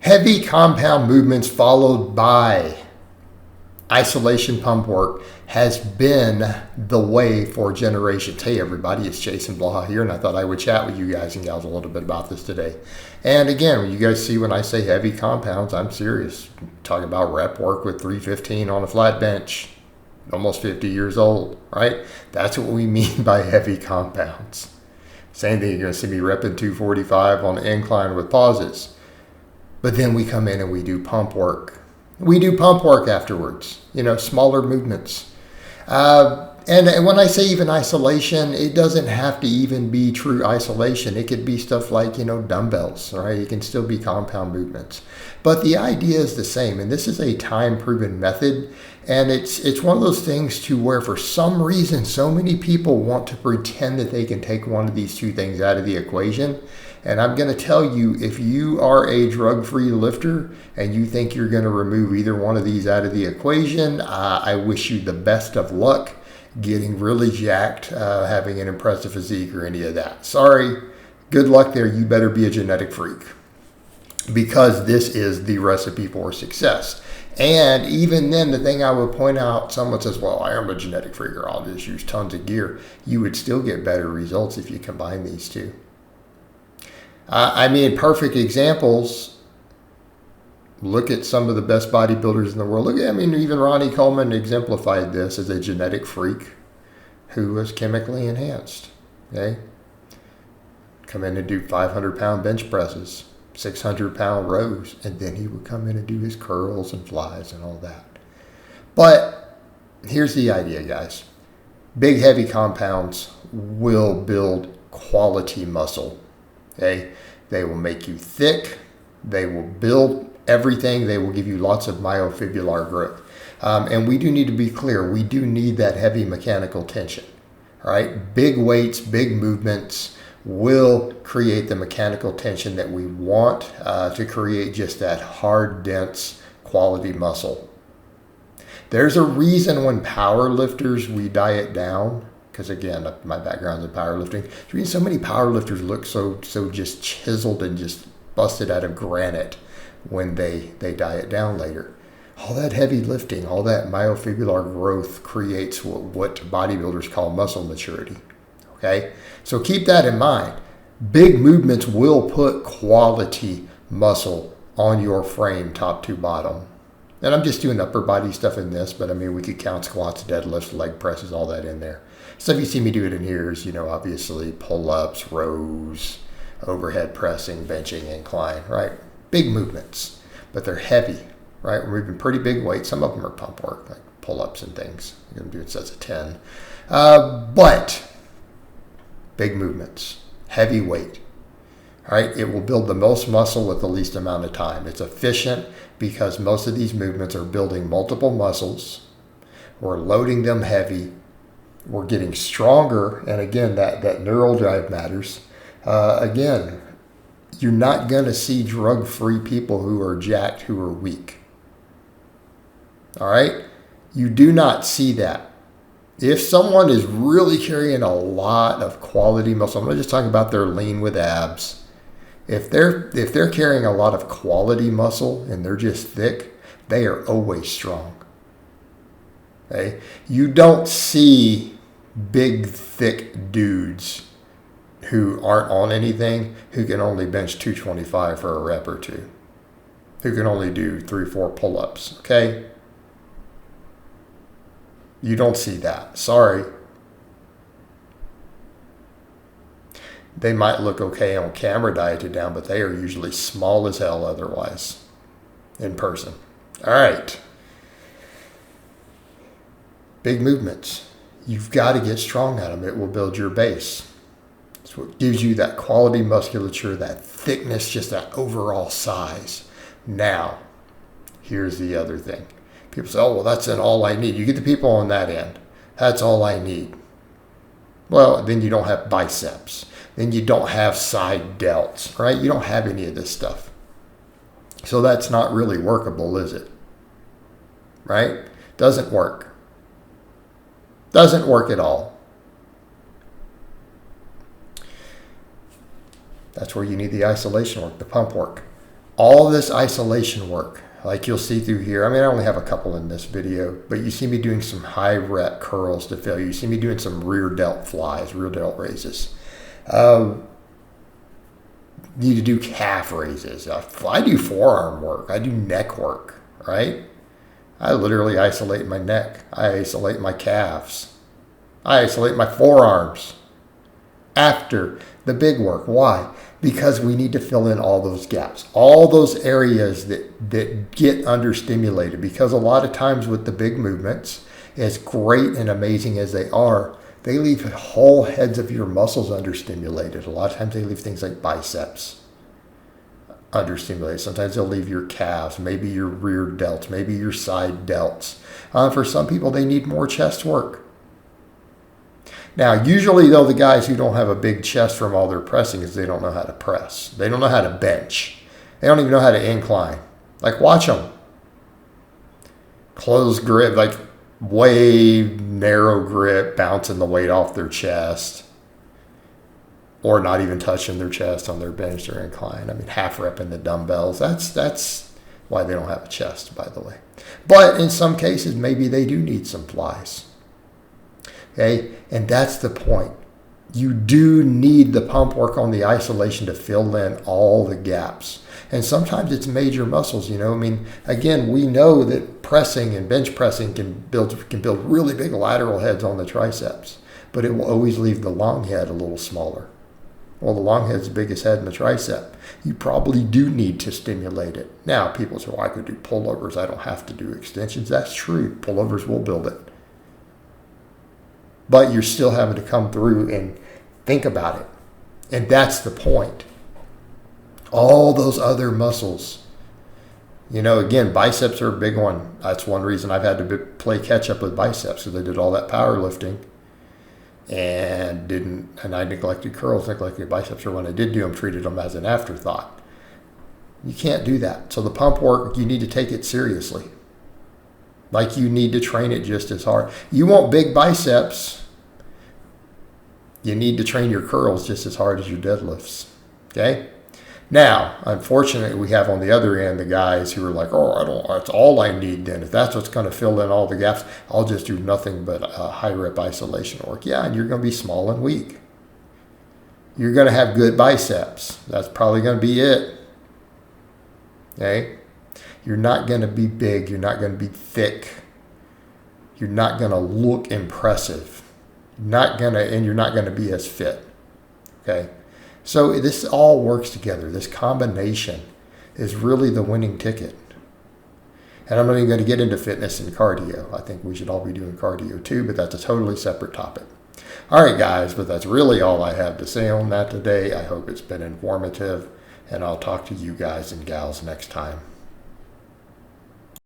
Heavy compound movements followed by isolation pump work has been the way for generations. Hey everybody, it's Jason Blaha here, and I thought I would chat with you guys and gals a little bit about this today. And again, when you guys see when I say heavy compounds, I'm serious. I'm talking about rep work with 315 on a flat bench, almost 50 years old, right? That's what we mean by heavy compounds. Same thing, you're going to see me repping 245 on the incline with pauses. But then we come in and we do pump work. We do pump work afterwards, smaller movements. And when I say even isolation, it doesn't have to even be true isolation. It could be stuff like, dumbbells, right? It can still be compound movements. But the idea is the same. And this is a time-proven method. And it's one of those things to where for some reason, so many people want to pretend that they can take one of these two things out of the equation. And I'm going to tell you, if you are a drug-free lifter and you think you're going to remove either one of these out of the equation, I wish you the best of luck getting really jacked, having an impressive physique or any of that. Sorry, good luck there. You better be a genetic freak, because this is the recipe for success. And even then, the thing I would point out, someone says, well, I am a genetic freak, or I'll just use tons of gear. You would still get better results if you combine these two. Perfect examples. Look at some of the best bodybuilders in the world. Even Ronnie Coleman exemplified this as a genetic freak who was chemically enhanced. Okay, come in and do 500-pound bench presses, 600-pound rows, and then he would come in and do his curls and flies and all that. But here's the idea, guys. Big, heavy compounds will build quality muscle. Okay, they will make you thick. They will build everything. They will give you lots of myofibrillar growth. And we do need to be clear. We do need that heavy mechanical tension. All right, big weights, big movements will create the mechanical tension that we want to create just that hard, dense, quality muscle. There's a reason when power lifters, we diet down. Because again, my background's in powerlifting. The reason so many powerlifters look so just chiseled and just busted out of granite when they diet down later. All that heavy lifting, all that myofibrillar growth creates what bodybuilders call muscle maturity. Okay? So keep that in mind. Big movements will put quality muscle on your frame, top to bottom. And I'm just doing upper body stuff in this, but we could count squats, deadlifts, leg presses, all that in there. Stuff you see me do it in here is, obviously pull-ups, rows, overhead pressing, benching, incline, right? Big movements, but they're heavy, right? We're moving pretty big weights. Some of them are pump work, like pull-ups and things. You're going to do it sets of 10. But big movements, heavy weight, right? It will build the most muscle with the least amount of time. It's efficient because most of these movements are building multiple muscles. We're loading them heavy. We're getting stronger. And again, that neural drive matters. Again, you're not going to see drug-free people who are jacked, who are weak. All right? You do not see that. If someone is really carrying a lot of quality muscle, I'm not just talking about they're lean with abs. If they're carrying a lot of quality muscle and they're just thick, they are always strong. Okay? You don't see big, thick dudes who aren't on anything who can only bench 225 for a rep or two, who can only do 3-4 pull-ups. Okay? You don't see that. Sorry. They might look okay on camera dieted down, but they are usually small as hell otherwise in person. All right. Big movements. You've got to get strong at them. It will build your base. It's what gives you that quality musculature, that thickness, just that overall size. Now, here's the other thing. People say, oh, well, that's all I need. You get the people on that end. That's all I need. Well, then you don't have biceps. Then you don't have side delts, right? You don't have any of this stuff. So that's not really workable, is it? Right? Doesn't work. Doesn't work at all. That's where you need the isolation work, the pump work. all this isolation work, like you'll see through here. I mean, I only have a couple in this video, but you see me doing some high rep curls to failure. You see me doing some rear delt flies, rear delt raises. Need to do calf raises. I do forearm work. I do neck work, right? I literally isolate my neck. I isolate my calves. I isolate my forearms after the big work. Why? Because we need to fill in all those gaps, all those areas that get understimulated. Because a lot of times with the big movements, as great and amazing as they are, they leave whole heads of your muscles understimulated. A lot of times they leave things like biceps understimulated. Sometimes they'll leave your calves, maybe your rear delts, maybe your side delts. For some people, they need more chest work. Now, usually, though, the guys who don't have a big chest from all their pressing is they don't know how to press. They don't know how to bench. They don't even know how to incline. Like, watch them. Close grip, like way narrow grip, bouncing the weight off their chest. Or not even touching their chest on their bench or incline. I mean, half repping the dumbbells. That's why they don't have a chest, by the way. But in some cases, maybe they do need some flies. Okay, and that's the point. You do need the pump work on the isolation to fill in all the gaps. And sometimes it's major muscles, I mean, again, we know that pressing and bench pressing can build really big lateral heads on the triceps, but it will always leave the long head a little smaller. Well, the long head's the biggest head in the tricep. You probably do need to stimulate it. Now, people say, well, I could do pullovers. I don't have to do extensions. That's true. Pullovers will build it. But you're still having to come through and think about it. And that's the point. All those other muscles. Again, biceps are a big one. That's one reason I've had to play catch up with biceps, because I did all that powerlifting and I neglected curls, neglected biceps, or when I did do them, treated them as an afterthought. You can't do that. So the pump work, you need to take it seriously. Like you need to train it just as hard. You want big biceps, you need to train your curls just as hard as your deadlifts. Okay? Now, unfortunately, we have on the other end the guys who are like, that's all I need then. If that's what's going to fill in all the gaps, I'll just do nothing but high rep isolation work. Yeah, and you're going to be small and weak. You're going to have good biceps. That's probably going to be it. Okay? You're not going to be big. You're not going to be thick. You're not going to look impressive. You're not going to be as fit. Okay? So this all works together. This combination is really the winning ticket. And I'm not even going to get into fitness and cardio. I think we should all be doing cardio too, but that's a totally separate topic. All right, guys, but that's really all I have to say on that today. I hope it's been informative, and I'll talk to you guys and gals next time.